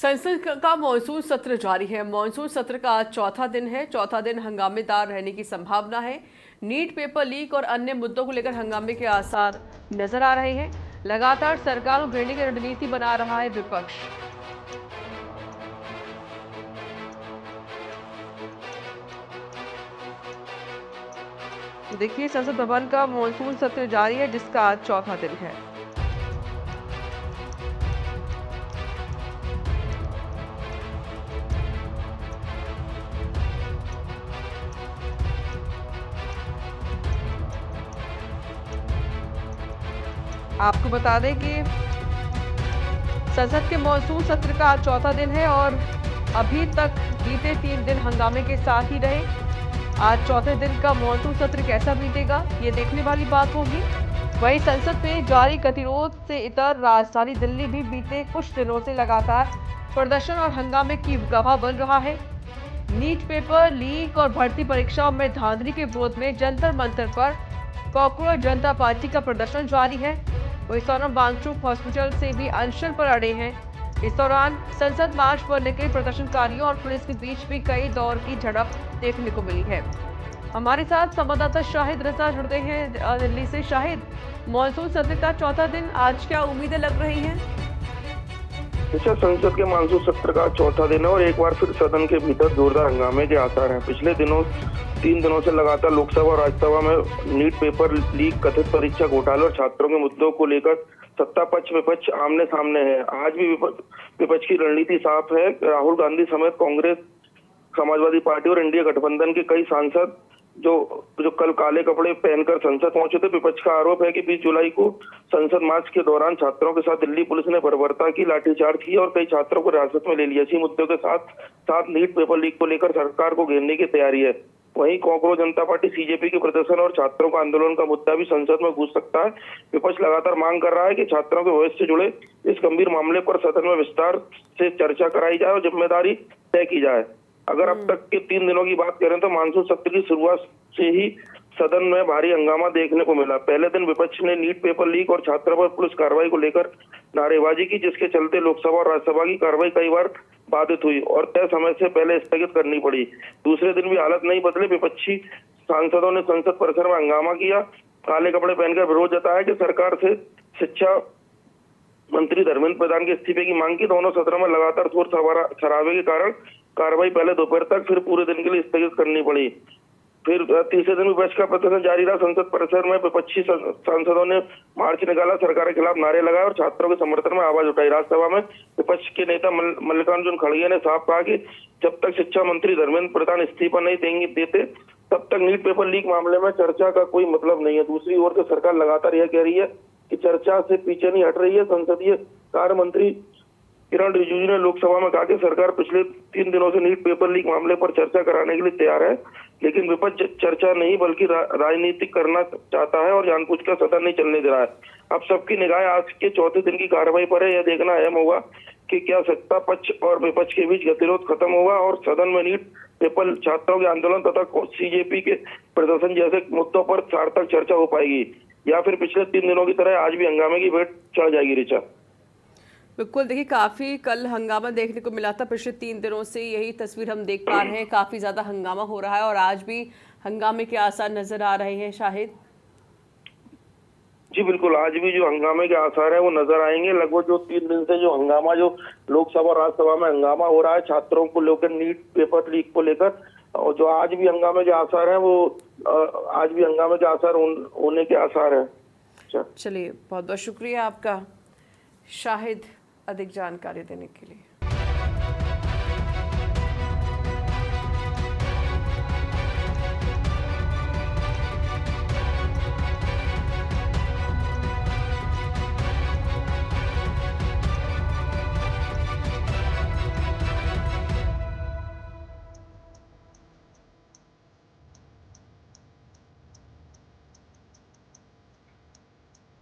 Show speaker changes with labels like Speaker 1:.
Speaker 1: संसद का मॉनसून सत्र जारी है। मॉनसून सत्र का आज चौथा दिन है। चौथा दिन हंगामेदार रहने की संभावना है। नीट पेपर लीक और अन्य मुद्दों को लेकर हंगामे के आसार नजर आ रहे हैं। लगातार सरकार को घेरने की रणनीति बना रहा है विपक्ष। देखिए, संसद भवन का मॉनसून सत्र जारी है, जिसका आज चौथा दिन है। आपको बता दें कि संसद के मॉनसून सत्र का आज चौथा दिन है और अभी तक बीते 3 दिन हंगामे के साथ ही रहे। आज चौथे दिन का मॉनसून सत्र कैसा बीतेगा, ये देखने वाली बात होगी। वहीं संसद में जारी गतिरोध से इतर राजधानी दिल्ली भी बीते कुछ दिनों से लगातार प्रदर्शन और हंगामे की गवाह बन रहा है। नीट पेपर लीक और भर्ती परीक्षाओं में धांधली के विरोध में जंतर मंतर पर कॉकरोच जनता पार्टी का प्रदर्शन जारी है। वही सोनम वांगचुक हॉस्पिटल से भी अनशन पर अड़े हैं। इस दौरान संसद मार्च पर निकले प्रदर्शनकारियों और पुलिस के बीच भी कई दौर की झड़प देखने को मिली है। हमारे साथ संवाददाता शाहिद रजा जुड़ते हैं दिल्ली से। शाहिद, मॉनसून सत्र का चौथा दिन, आज क्या उम्मीदें लग रही हैं?
Speaker 2: अच्छा, संसद के मानसून सत्र का चौथा दिन है और एक बार फिर सदन के भीतर जोरदार हंगामे के आसार हैं। पिछले 3 दिनों से लगातार लोकसभा और राज्यसभा में नीट पेपर लीक, कथित परीक्षा घोटाले और छात्रों के मुद्दों को लेकर सत्ता पक्ष विपक्ष आमने सामने है। आज भी विपक्ष की रणनीति साफ है। राहुल गांधी समेत कांग्रेस, समाजवादी पार्टी और एनडीए गठबंधन के कई सांसद जो कल काले कपड़े पहनकर संसद पहुंचे थे। विपक्ष का आरोप है कि 20 जुलाई को संसद मार्च के दौरान छात्रों के साथ दिल्ली पुलिस ने बर्बरता की, लाठीचार्ज की और कई छात्रों को हिरासत में ले लिया। इसी मुद्दों के साथ नीट पेपर लीक को लेकर सरकार को घेरने की तैयारी है। वहीं कॉकरोच जनता पार्टी सीजेपी के प्रदर्शन और छात्रों का आंदोलन का मुद्दा भी संसद में घुस सकता है। विपक्ष लगातार मांग कर रहा है कि छात्रों के भविष्य से जुड़े इस गंभीर मामले पर सदन में विस्तार से चर्चा कराई जाए और जिम्मेदारी तय की जाए। अगर अब तक के 3 दिनों की बात करें तो मानसून सत्र की शुरुआत से ही सदन में भारी हंगामा देखने को मिला। पहले दिन विपक्ष ने नीट पेपर लीक और छात्रों पर पुलिस कार्रवाई को लेकर नारेबाजी की, जिसके चलते लोकसभा और राज्यसभा की कार्रवाई कई बार बाधित हुई और तय समय से पहले स्थगित करनी पड़ी। दूसरे दिन भी हालत नहीं बदले। विपक्षी सांसदों ने संसद परिसर में हंगामा किया, काले कपड़े पहनकर विरोध जताया कि सरकार से शिक्षा मंत्री धर्मेंद्र प्रधान के इस्तीफे की मांग की। दोनों सत्रों में लगातार शोर शराबे के कारण कार्रवाई पहले दोपहर तक, फिर पूरे दिन के लिए स्थगित करनी पड़ी। फिर तीसरे दिन विपक्ष का प्रदर्शन जारी रहा। संसद परिसर में विपक्षी सांसदों ने मार्च निकाला, सरकार के खिलाफ नारे लगाए और छात्रों के समर्थन में आवाज उठाई। राज्यसभा में विपक्ष के नेता मल्लिकार्जुन खड़गे ने साफ कहा कि जब तक शिक्षा मंत्री धर्मेंद्र प्रधान इस्तीफा नहीं देते तब तक नीट पेपर लीक मामले में चर्चा का कोई मतलब नहीं है। दूसरी ओर से सरकार लगातार यह कह रही है कि चर्चा से पीछे नहीं हट रही है। संसदीय कार्य मंत्री किरण रिजिजू ने लोकसभा में कहा कि सरकार पिछले 3 दिनों से नीट पेपर लीक मामले पर चर्चा कराने के लिए तैयार है, लेकिन विपक्ष चर्चा नहीं बल्कि राजनीतिक करना चाहता है और जानबूझकर सदन नहीं चलने दे रहा है। अब सबकी निगाहें आज के चौथे दिन की कार्रवाई पर है। यह देखना अहम होगा कि क्या सत्ता पक्ष और विपक्ष के बीच गतिरोध खत्म होगा और सदन में नीट पेपर छात्रों के आंदोलन तथा सीजेपी के प्रदर्शन जैसे मुद्दों पर सार्थक चर्चा हो पाएगी, या फिर पिछले 3 दिनों की तरह आज भी हंगामे की भेंट चढ़ जाएगी। रिचा,
Speaker 1: बिल्कुल, देखिए, काफ़ी कल हंगामा देखने को मिला था। पिछले 3 दिनों से यही तस्वीर हम देख पा रहे हैं। काफ़ी ज़्यादा हंगामा हो रहा है और आज भी हंगामे के आसार नजर आ रहे हैं। शाहिद
Speaker 2: जी बिल्कुल, आज भी जो हंगामे के आसार है वो नजर आएंगे। लगभग जो 3 दिन से जो हंगामा, जो लोकसभा और राज्यसभा में हंगामा हो रहा है छात्रों को लेकर, नीट पेपर लीक को लेकर, और जो आज भी हंगामे के आसार है वो आज भी हंगामे के आसार होने के आसार है।
Speaker 1: चलिए, बहुत बहुत शुक्रिया आपका शाहिद, अधिक जानकारी देने के लिए।